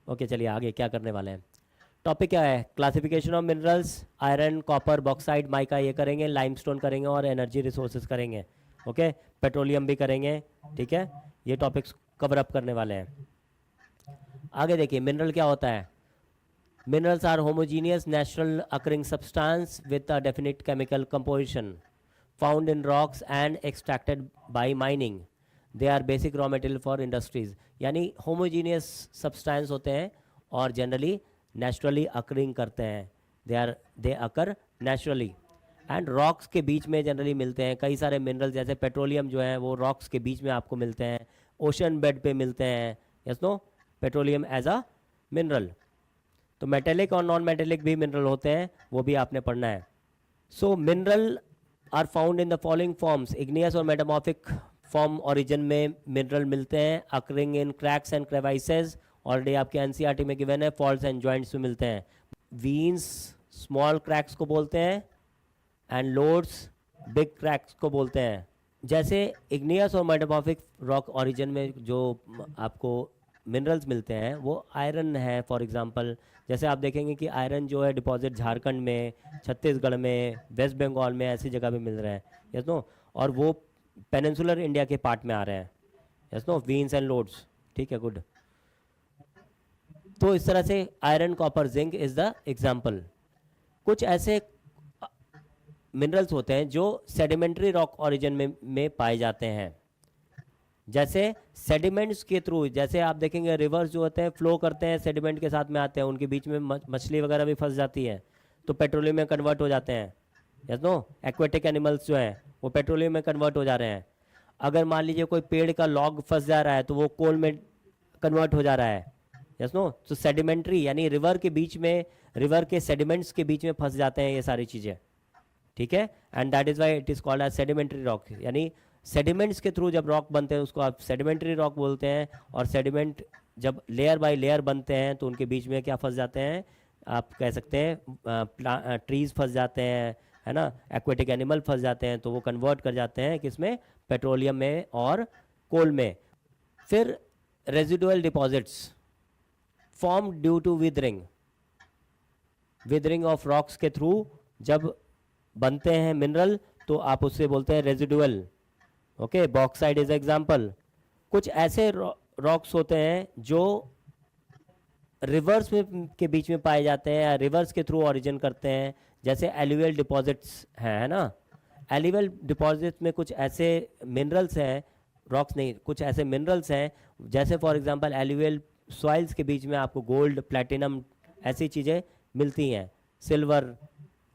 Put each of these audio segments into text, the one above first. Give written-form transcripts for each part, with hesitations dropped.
Okay चलिए आगे क्या करने वाले हैं। टॉपिक क्या है, classification of minerals, iron copper bauxite mica ये करेंगे, लाइमस्टोन करेंगे और एनर्जी रिसोर्सेज करेंगे। ओके पेट्रोलियम भी करेंगे। ठीक है, ये टॉपिक्स कवर अप करने वाले हैं। आगे देखिए मिनरल क्या होता है। Minerals are homogeneous natural occurring substance with a definite chemical composition found in rocks and extracted by mining. They are basic raw material for industries. यानी होमोजीनियस सब्सटेंस होते हैं और जनरली नेचुरली अकरिंग करते हैं। They occur naturally and rocks के बीच में generally मिलते हैं। कई सारे मिनरल जैसे पेट्रोलियम जो है वो रॉक्स के बीच में आपको मिलते हैं, ओशन बेड पे मिलते हैं। Yes no, petroleum as a mineral. तो मेटेलिक और नॉन मेटेलिक भी मिनरल होते हैं, वो भी आपने पढ़ना है। So mineral are found in the following forms, igneous और मेटामॉर्फिक फॉर्म ओरिजिन में मिनरल मिलते हैं, occurring in cracks and crevices already आपके एनसीईआरटी में गिवन है, फॉल्ट्स एंड जॉइंट्स में मिलते हैं। वीन्स स्मॉल क्रैक्स को बोलते हैं एंड लोड्स बिग क्रैक्स को बोलते हैं। जैसे इग्नियस और मेटामॉर्फिक रॉक ओरिजिन में जो आपको मिनरल्स मिलते हैं वो आयरन है फॉर एग्जांपल। जैसे आप देखेंगे कि आयरन जो है डिपॉजिट झारखंड में, छत्तीसगढ़ में, वेस्ट बंगाल में ऐसी जगह पे मिल रहे हैं। यस नो, और वो पेनिनसुलर इंडिया के पार्ट में आ रहे हैं। Yes no, veins and lodes. ठीक है, गुड। तो इस तरह से iron copper zinc is the example. कुछ ऐसे मिनरल्स होते हैं जो सेडिमेंट्री रॉक ओरिजिन में पाए जाते हैं। जैसे सेडिमेंट्स के थ्रू, जैसे आप देखेंगे रिवर्स जो होते हैं फ्लो करते हैं, सेडिमेंट के साथ में आते हैं, उनके बीच में मछली वगैरह भी फंस जाती है तो पेट्रोलियम में कन्वर्ट हो जाते हैं। यस नो, एक्वेटिक एनिमल्स जो हैं वो पेट्रोलियम में कन्वर्ट हो जा रहे हैं। अगर मान लीजिए कोई पेड़ का लॉग फंस जा रहा है तो वो कोल में कन्वर्ट हो जा रहा है। यस नो, तो सेडिमेंट्री यानी रिवर के बीच में, रिवर के सेडिमेंट्स के बीच में फंस जाते हैं ये सारी चीज़ें। ठीक है, and that is why it is called as sedimentary rock. यानी सेडिमेंट्स के थ्रू जब रॉक बनते हैं उसको आप सेडिमेंट्री रॉक बोलते हैं। और सेडिमेंट जब लेयर बाय लेयर बनते हैं तो उनके बीच में क्या फंस जाते हैं, आप कह सकते हैं ट्रीज फंस जाते हैं, है ना, एक्वेटिक एनिमल फंस जाते हैं, तो वो कन्वर्ट कर जाते हैं किसमें, पेट्रोलियम में और कोल में। फिर residual deposits form due to weathering, weathering of rocks के थ्रू जब बनते हैं मिनरल तो आप उससे बोलते हैं residual. Okay, bauxite is example. कुछ ऐसे रॉक्स होते हैं जो रिवर्स में के बीच में पाए जाते हैं या रिवर्स के थ्रू ओरिजिन करते हैं, जैसे एलुवियल डिपॉजिट्स हैं, है ना। एलुवियल डिपॉजिट्स में कुछ ऐसे मिनरल्स हैं, रॉक्स नहीं, कुछ ऐसे मिनरल्स हैं, जैसे फॉर एग्जांपल एलुवियल सॉइल्स के बीच में आपको गोल्ड, प्लैटिनम ऐसी चीज़ें मिलती हैं, सिल्वर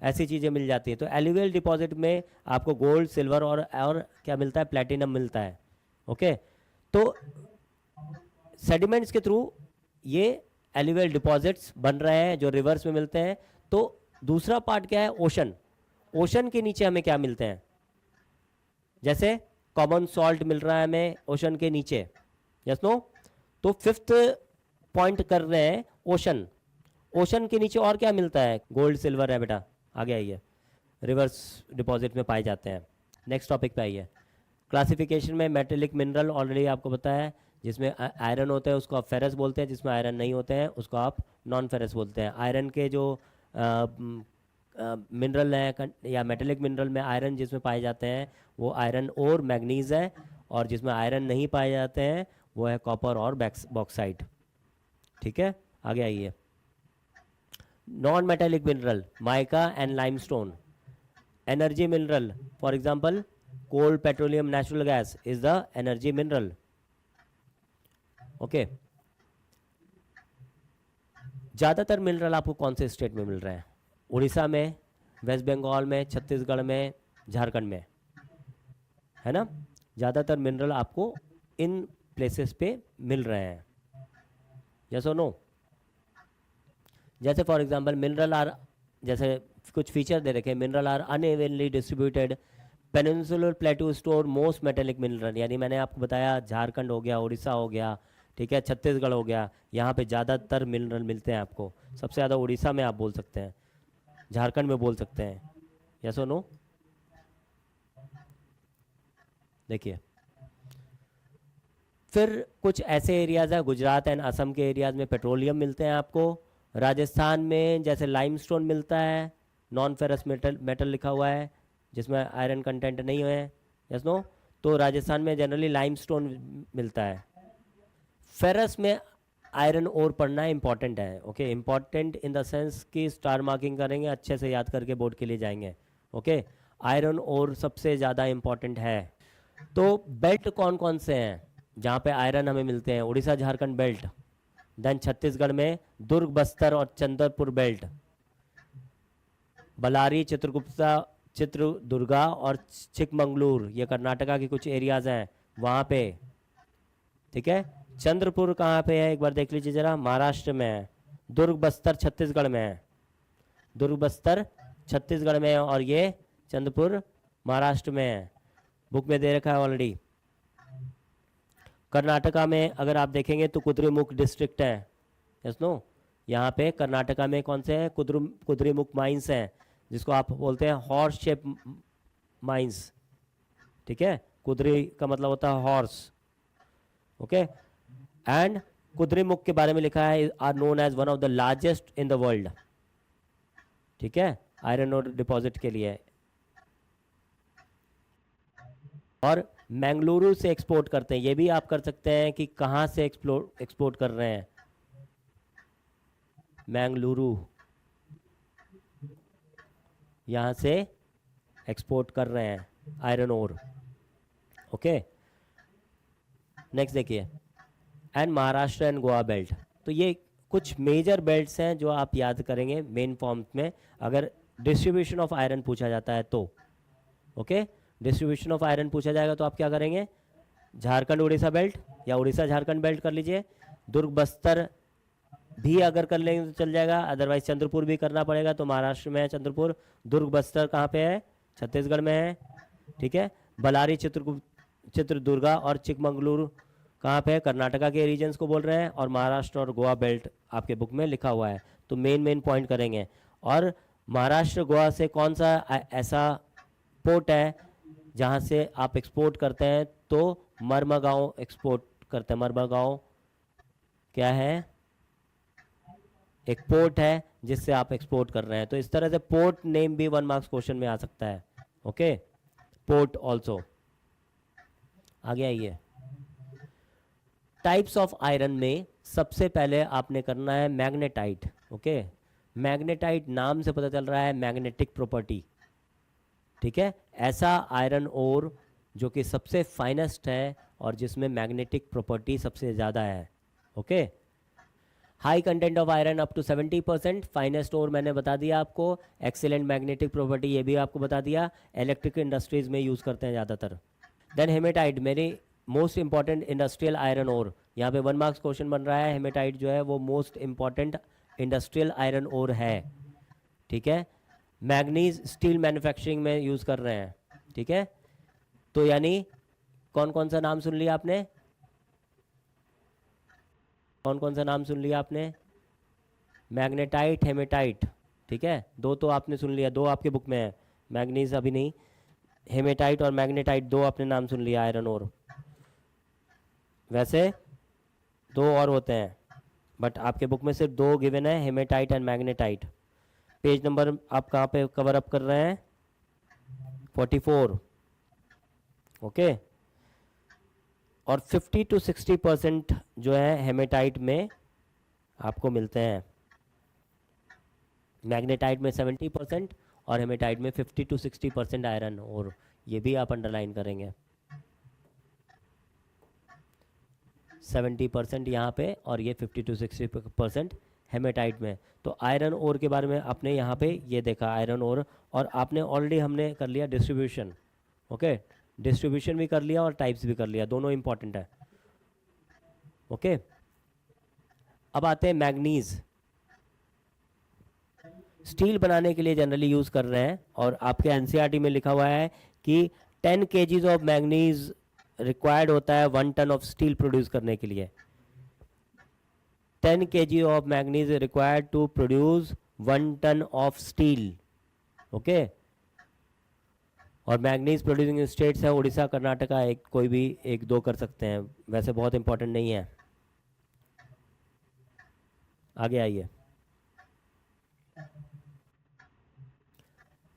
ऐसी चीज़ें मिल जाती है। तो एलुवियल डिपॉजिट में आपको गोल्ड, सिल्वर और क्या मिलता है, प्लैटिनम मिलता है। ओके, तो सेडिमेंट्स के थ्रू ये एलुवियल डिपॉजिट्स बन रहे हैं जो रिवर्स में मिलते हैं। तो दूसरा पार्ट क्या है, ओशन। ओशन के नीचे हमें क्या मिलते हैं, जैसे कॉमन सॉल्ट मिल रहा है हमें ओशन के नीचे। यस नो, तो फिफ्थ पॉइंट कर रहे हैं ओशन। ओशन के नीचे और क्या मिलता है, गोल्ड सिल्वर है बेटा, आगे आइए, रिवर्स डिपॉजिट में पाए जाते हैं। नेक्स्ट टॉपिक पे आइए। क्लासिफिकेशन में मेटेलिक मिनरल ऑलरेडी आपको पता है, जिसमें आयरन होता है उसको आप फेरस बोलते हैं, जिसमें आयरन नहीं होते हैं उसको आप नॉन फेरस बोलते हैं। आयरन के जो मिनरल हैं या मेटेलिक मिनरल में आयरन जिसमें पाए जाते हैं वो आयरन और मैग्नीज है, और जिसमें आयरन नहीं पाए जाते हैं वो है कॉपर और बॉक्साइट। ठीक है, आगे आइए। Non metallic mineral mica and limestone. Energy mineral for example coal, petroleum, natural gas is the energy mineral. Okay, ज़्यादातर मिनरल आपको कौन से स्टेट में मिल रहे हैं, उड़ीसा में, वेस्ट बंगाल में, छत्तीसगढ़ में, झारखंड में, है ना। ज़्यादातर मिनरल आपको इन प्लेसेस पे मिल रहे हैं। यस और नो। जैसे फॉर एग्जांपल मिनरल आर, जैसे कुछ फीचर दे रखे हैं, mineral are unevenly distributed, peninsular plateau store most metallic mineral. यानी मैंने आपको बताया झारखंड हो गया, उड़ीसा हो गया, ठीक है, छत्तीसगढ़ हो गया, यहाँ पे ज़्यादातर मिनरल मिलते हैं आपको। सबसे ज़्यादा उड़ीसा में आप बोल सकते हैं, झारखंड में बोल सकते हैं। यस और नो। देखिए फिर कुछ ऐसे एरियाज़ हैं, गुजरात एंड असम के एरियाज़ में पेट्रोलियम मिलते हैं आपको। राजस्थान में जैसे लाइमस्टोन मिलता है, नॉन फेरस मेटल लिखा हुआ है जिसमें आयरन कंटेंट नहीं है, यस नो, तो राजस्थान में जनरली लाइमस्टोन मिलता है। फेरस में आयरन ओर पढ़ना इंपॉर्टेंट है, okay, important in the sense कि स्टार मार्किंग करेंगे, अच्छे से याद करके बोर्ड के लिए जाएंगे, ओके। आयरन ओर सबसे ज़्यादा इंपॉर्टेंट है। तो बेल्ट कौन कौन से हैं जहाँ पे आयरन हमें मिलते हैं? उड़ीसा झारखंड बेल्ट, देन छत्तीसगढ़ में दुर्ग बस्तर और चंद्रपुर बेल्ट, बलारी चित्रदुर्गा और चिकमंगलूर, ये कर्नाटका के कुछ एरियाज हैं वहाँ पे, ठीक है। चंद्रपुर कहाँ पे है एक बार देख लीजिए जरा, महाराष्ट्र में है। दुर्ग बस्तर छत्तीसगढ़ में है, दुर्ग बस्तर छत्तीसगढ़ में है, और ये चंद्रपुर महाराष्ट्र में है, बुक में दे रखा है ऑलरेडी। कर्नाटका में अगर आप देखेंगे तो कुद्रेमुख डिस्ट्रिक्ट है, यस नो, यहाँ पे कर्नाटका में कौन से हैं? कुद्रेमुख माइंस हैं, जिसको आप बोलते हैं हॉर्स शेप माइंस, ठीक है। कुद्री का मतलब होता है हॉर्स, ओके। एंड कुद्रेमुख के बारे में लिखा है are known as one of the largest in the world, ठीक है, आयरन ओर डिपॉजिट के लिए। और मैंगलुरु से एक्सपोर्ट करते हैं, ये भी आप कर सकते हैं कि कहाँ से एक्सपोर्ट कर रहे हैं। मैंगलुरु यहाँ से एक्सपोर्ट कर रहे हैं आयरन ओर, ओके। नेक्स्ट देखिए, and Maharashtra and Goa belt. तो ये कुछ मेजर बेल्ट्स हैं जो आप याद करेंगे मेन फॉर्म्स में अगर डिस्ट्रीब्यूशन ऑफ आयरन पूछा जाता है तो, ओके। डिस्ट्रीब्यूशन ऑफ आयरन पूछा जाएगा तो आप क्या करेंगे? झारखंड उड़ीसा बेल्ट या उड़ीसा झारखंड बेल्ट कर लीजिए। दुर्ग बस्तर भी अगर कर लेंगे तो चल जाएगा, अदरवाइज चंद्रपुर भी करना पड़ेगा, तो महाराष्ट्र में है चंद्रपुर। दुर्ग बस्तर कहाँ पे है? छत्तीसगढ़ में है, ठीक है। बलारी चित्रदुर्गा और चिकमंगलुरु कहाँ पे है? कर्नाटका के रीजन्स को बोल रहे हैं, और महाराष्ट्र और गोवा बेल्ट आपके बुक में लिखा हुआ है। तो मेन पॉइंट करेंगे। और महाराष्ट्र गोवा से कौन सा ऐसा पोर्ट है जहाँ से आप एक्सपोर्ट करते हैं? तो मर्मागांव एक्सपोर्ट करते हैं। मर्मागांव क्या है? एक पोर्ट है जिससे आप एक्सपोर्ट कर रहे हैं। तो इस तरह से पोर्ट नेम भी 1 मार्क्स क्वेश्चन में आ सकता है, ओके। Port also. आगे आइए, टाइप्स ऑफ आयरन में सबसे पहले आपने करना है मैग्नेटाइट, ओके। मैग्नेटाइट नाम से पता चल रहा है मैग्नेटिक प्रॉपर्टी, ठीक है। ऐसा आयरन ओर जो कि सबसे फाइनेस्ट है और जिसमें मैग्नेटिक प्रॉपर्टी सबसे ज़्यादा है, okay. High content of iron up to 70%। Finest ore मैंने बता दिया आपको। एक्सीलेंट मैग्नेटिक प्रॉपर्टी ये भी आपको बता दिया। इलेक्ट्रिक इंडस्ट्रीज में यूज़ करते हैं ज़्यादातर। देन हेमेटाइट, मेरी most important industrial iron ore, यहाँ पे 1 मार्क्स क्वेश्चन बन रहा है। हेमेटाइट जो है वो most important industrial iron ore है, ठीक है। मैग्नीज स्टील मैन्युफैक्चरिंग में यूज़ कर रहे हैं, ठीक है। तो यानी कौन कौन सा नाम सुन लिया आपने? कौन कौन सा नाम सुन लिया आपने? मैग्नेटाइट, हेमेटाइट, ठीक है। 2 तो आपने सुन लिया, 2 आपके बुक में है। मैग्नीज अभी नहीं, हेमेटाइट और मैग्नेटाइट 2 आपने नाम सुन लिया आयरन ओर। वैसे 2 और होते हैं, बट आपके बुक में सिर्फ 2 गिवन है, hematite and magnetite. Page number आप कहाँ पे कवर अप कर रहे हैं? 44, ओके। और 50 to 60% जो है हेमेटाइट में आपको मिलते हैं। मैग्नेटाइट में 70% और हेमेटाइट में 50 to 60% आयरन, और ये भी आप अंडरलाइन करेंगे। 70% यहाँ पे और ये 50 to 60% हेमेटाइट में। तो आयरन ओर के बारे में आपने यहाँ पे ये देखा आयरन ओर, और आपने ऑलरेडी हमने कर लिया डिस्ट्रीब्यूशन, ओके। डिस्ट्रीब्यूशन भी कर लिया और टाइप्स भी कर लिया, दोनों इंपॉर्टेंट है, ओके। अब आते हैं मैग्नीज। स्टील बनाने के लिए जनरली यूज कर रहे हैं, और आपके एनसीईआरटी में लिखा हुआ है कि 10 kgs ऑफ मैग्नीज रिक्वायर्ड होता है 1 टन ऑफ स्टील प्रोड्यूस करने के लिए। 10 kg of manganese required to produce 1 ton of steel, okay. और मैग्नीज प्रोड्यूसिंग स्टेट्स है उड़ीसा कर्नाटका, एक कोई भी एक दो कर सकते हैं, वैसे बहुत इंपॉर्टेंट नहीं है। आगे आइए।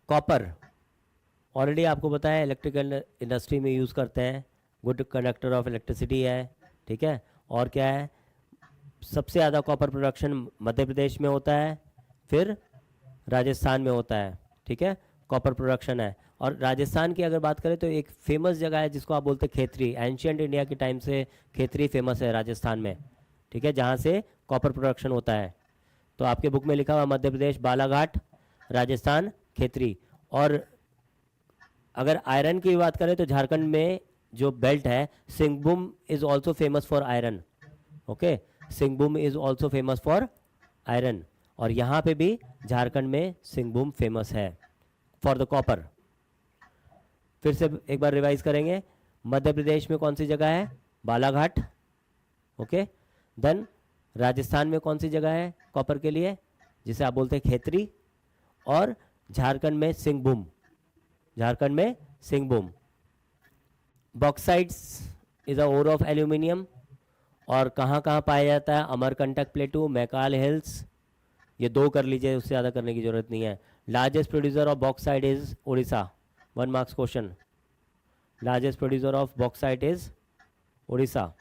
कॉपर ऑलरेडी आपको पता है इलेक्ट्रिकल इंडस्ट्री में यूज़ करते हैं, गुड कंडक्टर ऑफ इलेक्ट्रिसिटी है, ठीक है। और क्या है, सबसे ज़्यादा कॉपर प्रोडक्शन मध्य प्रदेश में होता है, फिर राजस्थान में होता है, ठीक है, कॉपर प्रोडक्शन है। और राजस्थान की अगर बात करें तो एक फेमस जगह है जिसको आप बोलते हैं खेतरी, एंशियंट इंडिया के टाइम से खेतरी फेमस है राजस्थान में, ठीक है, जहाँ से कॉपर प्रोडक्शन होता है। तो आपके बुक में लिखा हुआ मध्य प्रदेश बालाघाट, राजस्थान खेतरी। और अगर आयरन की बात करें तो झारखंड में जो बेल्ट है Singhbhum is also famous for iron, okay, Singhbhum is also famous for iron. और यहाँ पे भी झारखंड में सिंहभूम फेमस है फॉर द कॉपर। फिर से एक बार रिवाइज करेंगे, मध्य प्रदेश में कौन सी जगह है, बालाघाट, ओके। देन राजस्थान में कौन सी जगह है कॉपर के लिए, जिसे आप बोलते हैं खेतरी। और झारखंड में सिंहभूम, झारखंड में Singhbhum. Bauxites is a ore of aluminium, और कहाँ कहाँ पाया जाता है, अमरकंटक प्लेटू, मैकाल हिल्स, ये दो कर लीजिए, उससे ज़्यादा करने की जरूरत नहीं है। Largest producer of bauxite is Orissa, 1 marks question, largest producer of bauxite is Orissa.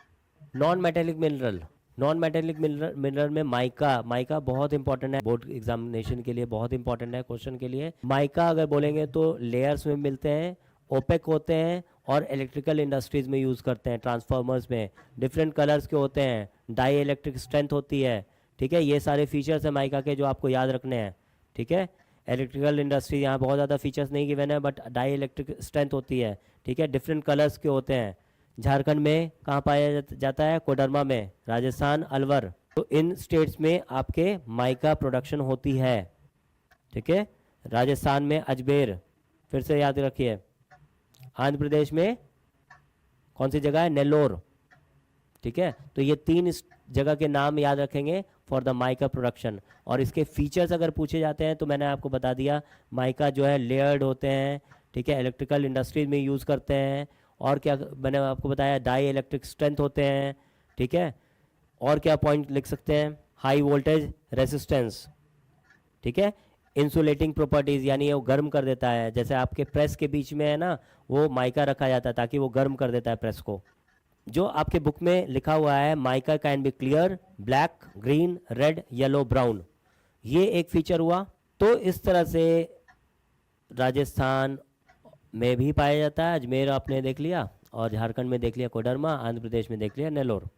Non metallic mineral, non metallic mineral में माइका, माइका बहुत इंपॉर्टेंट है बोर्ड एग्जामिनेशन के लिए, बहुत इंपॉर्टेंट है क्वेश्चन के लिए। माइका अगर बोलेंगे तो लेयर्स में मिलते हैं, ओपेक होते हैं, और इलेक्ट्रिकल इंडस्ट्रीज में यूज़ करते हैं, ट्रांसफार्मर्स में, डिफरेंट कलर्स के होते हैं, डाई इलेक्ट्रिक स्ट्रेंथ होती है, ठीक है। ये सारे फीचर्स हैं माइका के जो आपको याद रखने हैं, ठीक है। इलेक्ट्रिकल इंडस्ट्री यहाँ बहुत ज़्यादा फीचर्स नहीं गिवन है, बट डाई इलेक्ट्रिक स्ट्रेंथ होती है, ठीक है, डिफरेंट कलर्स के होते हैं। झारखंड में कहाँ पाया जाता है, कोडरमा में, राजस्थान अलवर। तो इन स्टेट्स में आपके माइका प्रोडक्शन होती है, ठीक है। राजस्थान में अजमेर, फिर से याद रखिए। आंध्र प्रदेश में कौन सी जगह है, नेल्लोर, ठीक है। तो ये 3 जगह के नाम याद रखेंगे फॉर द माइका प्रोडक्शन। और इसके फीचर्स अगर पूछे जाते हैं तो मैंने आपको बता दिया, माइका जो है लेयर्ड होते हैं, ठीक है, इलेक्ट्रिकल इंडस्ट्रीज में यूज़ करते हैं। और क्या मैंने आपको बताया, डाई इलेक्ट्रिक स्ट्रेंथ होते हैं, ठीक है। और क्या पॉइंट लिख सकते हैं, हाई वोल्टेज रेसिस्टेंस, ठीक है, इंसुलेटिंग प्रॉपर्टीज़, यानी वो गर्म कर देता है, जैसे आपके प्रेस के बीच में है ना, वो माइका रखा जाता है ताकि वो गर्म कर देता है प्रेस को। जो आपके बुक में लिखा हुआ है, mica can be clear, black, green, red, yellow, brown, ये एक फीचर हुआ। तो इस तरह से राजस्थान में भी पाया जाता है, अजमेर आपने देख लिया, और झारखंड में देख लिया कोडरमा, आंध्र प्रदेश में देख लिया नेल्लोर,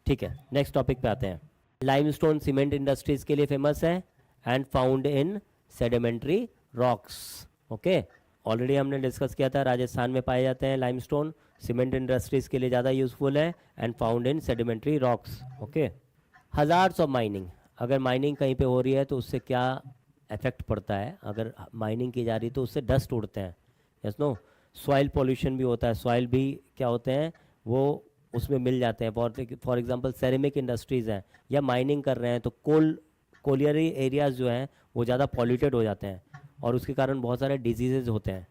ठीक है। नेक्स्ट टॉपिक पे आते हैं। लाइमस्टोन सीमेंट इंडस्ट्रीज के लिए फेमस है and found in sedimentary rocks, okay. Already हमने डिस्कस किया था, राजस्थान में पाए जाते हैं लाइमस्टोन, सीमेंट इंडस्ट्रीज के लिए ज़्यादा यूजफुल है, and found in sedimentary rocks, okay. Hazards of mining, अगर माइनिंग कहीं पे हो रही है तो उससे क्या इफेक्ट पड़ता है, अगर माइनिंग की जा रही है तो उससे डस्ट उड़ते हैं, यस नो। सॉइल पोल्यूशन भी होता है, सॉइल भी क्या होते हैं, वो उसमें मिल जाते हैं। फॉर एग्जांपल सेरेमिक इंडस्ट्रीज़ हैं या माइनिंग कर रहे हैं तो कोलियरी एरियाज़ जो हैं वो ज़्यादा पॉल्यूटेड हो जाते हैं, और उसके कारण बहुत सारे डिजीजेज होते हैं,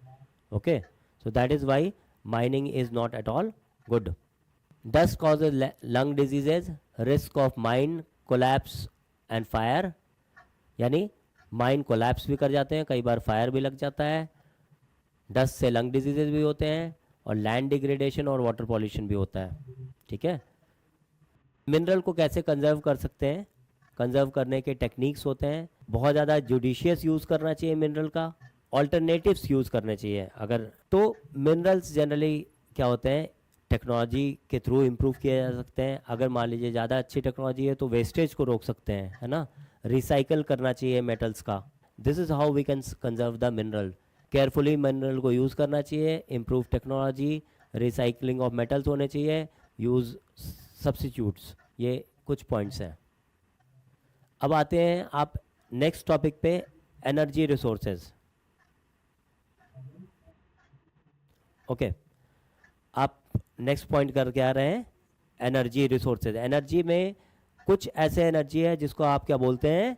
okay. So that is why mining is not at all good. Dust causes lung diseases, risk of mine collapse and fire, यानी माइन कोलैप्स भी कर जाते हैं, कई बार फायर भी लग जाता है, डस्ट से लंग डिजीजेज भी होते हैं, और लैंड डिग्रेडेशन और वाटर पॉल्यूशन भी होता है, ठीक है। मिनरल को कैसे कंजर्व कर सकते हैं, कंजर्व करने के टेक्निक्स होते हैं, बहुत ज़्यादा जुडिशियस यूज़ करना चाहिए मिनरल का, ऑल्टरनेटिव्स यूज़ करने चाहिए। अगर तो मिनरल्स जनरली क्या होते हैं, टेक्नोलॉजी के थ्रू इम्प्रूव किए जा सकते हैं। अगर मान लीजिए ज़्यादा अच्छी टेक्नोलॉजी है तो वेस्टेज को रोक सकते हैं, है ना, रिसाइकल करना चाहिए मेटल्स का। This is how we can conserve the mineral. Carefully mineral को यूज़ करना चाहिए, improve technology, recycling of metals होने चाहिए, यूज़ सब्स्टिट्यूट्स, ये कुछ पॉइंट्स हैं। अब आते हैं आप नेक्स्ट टॉपिक पे, एनर्जी रिसोर्सेज, ओके। आप नेक्स्ट पॉइंट करके आ रहे हैं एनर्जी रिसोर्सेज। एनर्जी में कुछ ऐसे एनर्जी है जिसको आप क्या बोलते हैं,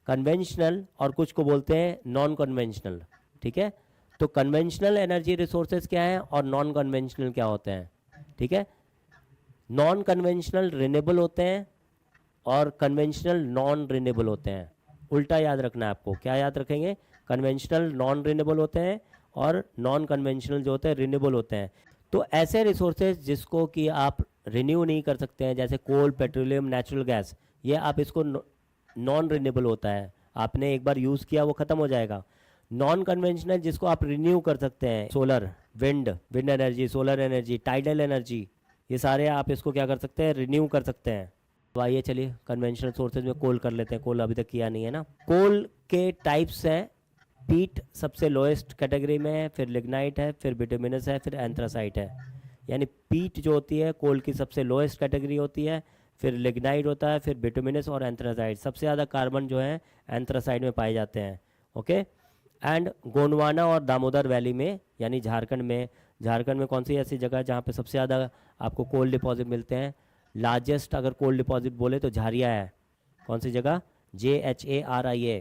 कन्वेंशनल, और कुछ को बोलते हैं नॉन कन्वेंशनल, ठीक है। तो कन्वेंशनल एनर्जी रिसोर्सेज क्या है और नॉन कन्वेंशनल क्या होते हैं, ठीक है। नॉन कन्वेंशनल रिन्यूएबल होते हैं और कन्वेंशनल नॉन रिन्यूएबल होते हैं। उल्टा याद रखना है आपको, क्या याद रखेंगे, कन्वेंशनल नॉन रिन्यूएबल होते हैं और नॉन कन्वेंशनल जो होते हैं रिन्यूएबल होते हैं। तो ऐसे रिसोर्सेज जिसको कि आप रिन्यू नहीं कर सकते हैं, जैसे कोल, पेट्रोलियम, नेचुरल गैस, ये आप इसको नॉन रिन्यूएबल होता है, आपने एक बार यूज़ किया वो ख़त्म हो जाएगा। नॉन कन्वेंशनल जिसको आप रिन्यू कर सकते हैं, solar, wind energy, solar energy, tidal energy, ये सारे आप इसको क्या कर सकते हैं, रिन्यू कर सकते हैं। तो आइए चलिए कन्वेंशनल सोर्सेज में कोल कर लेते हैं। कोल अभी तक किया नहीं है ना। कोल के टाइप्स हैं, पीट सबसे लोएस्ट कैटेगरी में है, फिर लिग्नाइट है, फिर बिटुमिनस है, फिर एंथ्रासाइट है। यानी पीट जो होती है कोल की सबसे लोएस्ट कैटेगरी होती है, फिर लिग्नाइट होता है, फिर बिटुमिनस और एंथ्रासाइट। सबसे ज़्यादा कार्बन जो है एंथ्रासाइट में पाए जाते हैं। ओके। एंड गोंडवाना और दामोदर वैली में, यानी झारखंड में कौन सी ऐसी जगह है जहाँ पे सबसे ज़्यादा आपको कोल डिपॉजिट मिलते हैं? लार्जेस्ट अगर कोल डिपॉजिट बोले तो झारिया है। कौन सी जगह? JHARIA।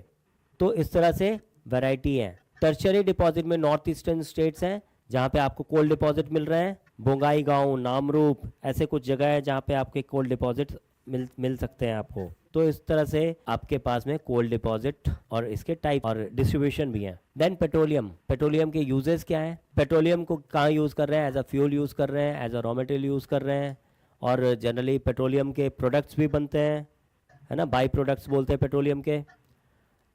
तो इस तरह से वैरायटी है। टर्शरी डिपॉजिट में नॉर्थ ईस्टर्न स्टेट्स हैं जहाँ पे आपको कोल डिपॉजिट मिल रहे हैं, बोंगाई गांव, नामरूप, ऐसे कुछ जगह है जहाँ पे आपके कोल डिपॉजिट मिल सकते हैं आपको। तो इस तरह से आपके पास में कोल डिपॉजिट और इसके टाइप और डिस्ट्रीब्यूशन भी हैं। देन पेट्रोलियम के यूजेस क्या हैं? पेट्रोलियम को कहाँ यूज़ कर रहे हैं? एज अ फ्यूल यूज़ कर रहे हैं, as a raw material use कर रहे हैं, और जनरली पेट्रोलियम के प्रोडक्ट्स भी बनते हैं, है ना, बाई प्रोडक्ट्स बोलते हैं पेट्रोलियम के।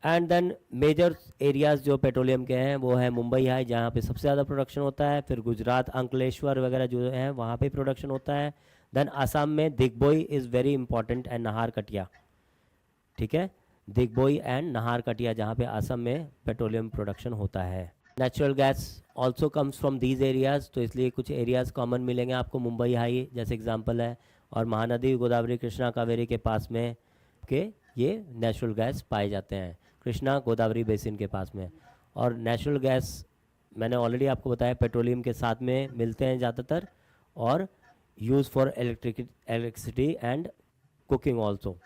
एंड देन मेजर एरियाज़ जो पेट्रोलियम के हैं वो है मुंबई है जहाँ पे सबसे ज़्यादा प्रोडक्शन होता है, फिर गुजरात, अंकलेश्वर वगैरह जो है वहाँ पे प्रोडक्शन होता है। देन असम में Digboi is very important and Nahar कटिया, ठीक है, दिग्बोई एंड नाहर कटिया जहाँ पे असम में पेट्रोलियम प्रोडक्शन होता है। Natural gas also comes from these areas, तो इसलिए कुछ एरियाज़ कॉमन मिलेंगे आपको। मुंबई हाई जैसे एग्जांपल है, और महानदी गोदावरी, कृष्णा, कावेरी के पास में के ये नेचुरल गैस पाए जाते हैं, कृष्णा गोदावरी बेसिन के पास में। और नेचुरल गैस मैंने ऑलरेडी आपको बताया पेट्रोलियम के साथ में मिलते हैं ज़्यादातर, और use for electricity and cooking also,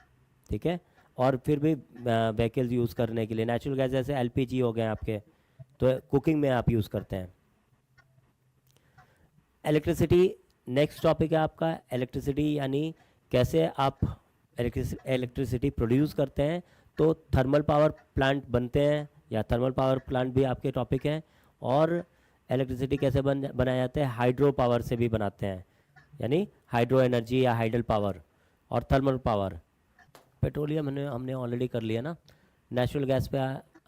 ठीक है। और फिर भी व्हीकल्स यूज़ करने के लिए नेचुरल गैस जैसे LPG हो गए आपके, तो कुकिंग में आप यूज़ करते हैं। इलेक्ट्रिसिटी नेक्स्ट टॉपिक है आपका। इलेक्ट्रिसिटी यानी कैसे आप इलेक्ट्रिसिटी प्रोड्यूस करते हैं। तो थर्मल पावर प्लांट बनते हैं, या थर्मल पावर प्लांट भी आपके टॉपिक हैं। और इलेक्ट्रिसिटी कैसे बनाया जाता है? हाइड्रो पावर से भी बनाते हैं, यानी हाइड्रो एनर्जी या हाइडल पावर। और थर्मल पावर, पेट्रोलियम हमने ऑलरेडी कर लिया ना, नेचुरल गैस पे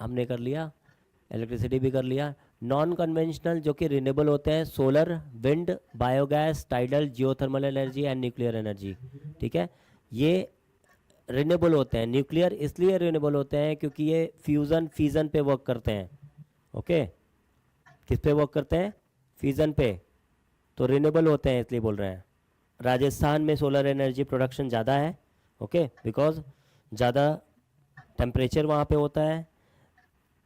हमने कर लिया, इलेक्ट्रिसिटी भी कर लिया। नॉन कन्वेंशनल जो कि रिन्यूएबल होते हैं, solar, wind, biogas, tidal, geothermal energy and nuclear energy, ठीक है, ये रिन्यूएबल होते हैं। न्यूक्लियर इसलिए रिन्यूएबल होते हैं क्योंकि ये फ्यूज़न पे वर्क करते हैं। ओके, किस पे वर्क करते हैं? फ्यूज़न पे, तो रिन्यूएबल होते हैं इसलिए बोल रहे हैं। राजस्थान में सोलर एनर्जी प्रोडक्शन ज़्यादा है, ओके, बिकॉज ज़्यादा टेम्परेचर वहाँ पे होता है।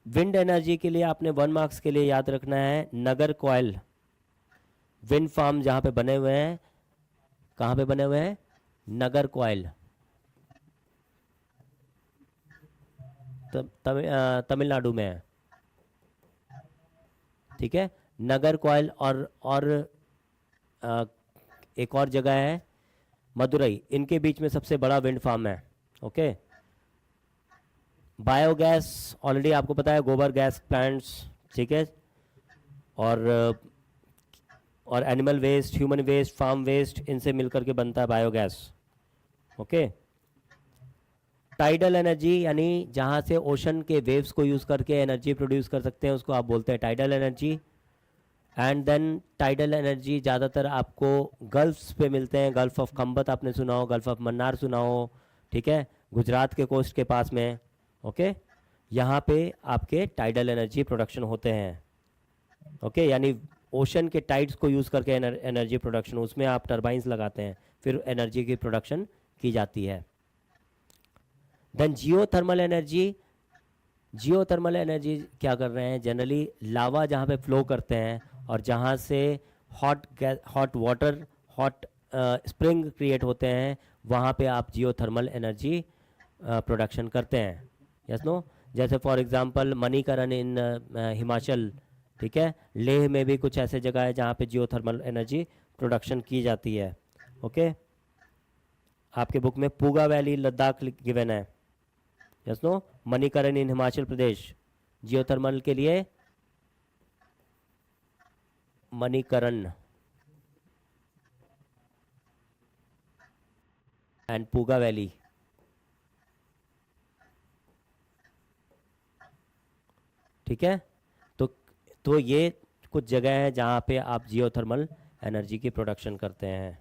विंड एनर्जी के लिए आपने 1 मार्क्स के लिए याद रखना है, नगर कोयल विंड फार्म जहाँ पे बने हुए हैं, कहाँ पे बने हुए हैं? नगर कोयल, तमिलनाडु में है, ठीक है, नगर कोयल। और एक और जगह है मदुरई, इनके बीच में सबसे बड़ा विंड फार्म है। ओके। बायोगैस ऑलरेडी आपको पता है, गोबर गैस प्लांट्स, ठीक है, और animal waste, human waste, farm waste, इनसे मिलकर के बनता है बायोगैस। ओके। टाइडल एनर्जी यानी जहाँ से ओशन के वेव्स को यूज़ करके एनर्जी प्रोड्यूस कर सकते हैं, उसको आप बोलते हैं tidal energy. And then tidal energy ज़्यादातर आपको गल्फ्स पे मिलते हैं। गल्फ ऑफ खंबत आपने सुना हो, गल्फ ऑफ मन्नार सुना हो, ठीक है, गुजरात के कोस्ट के पास में। ओके, यहाँ पे आपके टाइडल एनर्जी प्रोडक्शन होते हैं। ओके, यानी ओशन के टाइड्स को यूज़ करके एनर्जी प्रोडक्शन, उसमें आप टर्बाइंस लगाते हैं, फिर एनर्जी की प्रोडक्शन की जाती है। देन जियोथर्मल एनर्जी क्या कर रहे हैं? जनरली लावा जहाँ पे फ्लो करते हैं और जहाँ से hot water, hot spring create होते हैं, वहाँ पे आप जियोथर्मल एनर्जी प्रोडक्शन करते हैं। Yes no? जैसे for example Manikaran in Himachal, ठीक है। लेह में भी कुछ ऐसे जगह है जहाँ पे जियोथर्मल एनर्जी प्रोडक्शन की जाती है। ओके, आपके बुक में पूगा वैली लद्दाख गिवन है, yes no. Manikaran in Himachal Pradesh geothermal के लिए, मणिकरण एंड पूगा वैली, ठीक है। तो ये कुछ जगह है जहाँ पे आप जियोथर्मल एनर्जी की प्रोडक्शन करते हैं।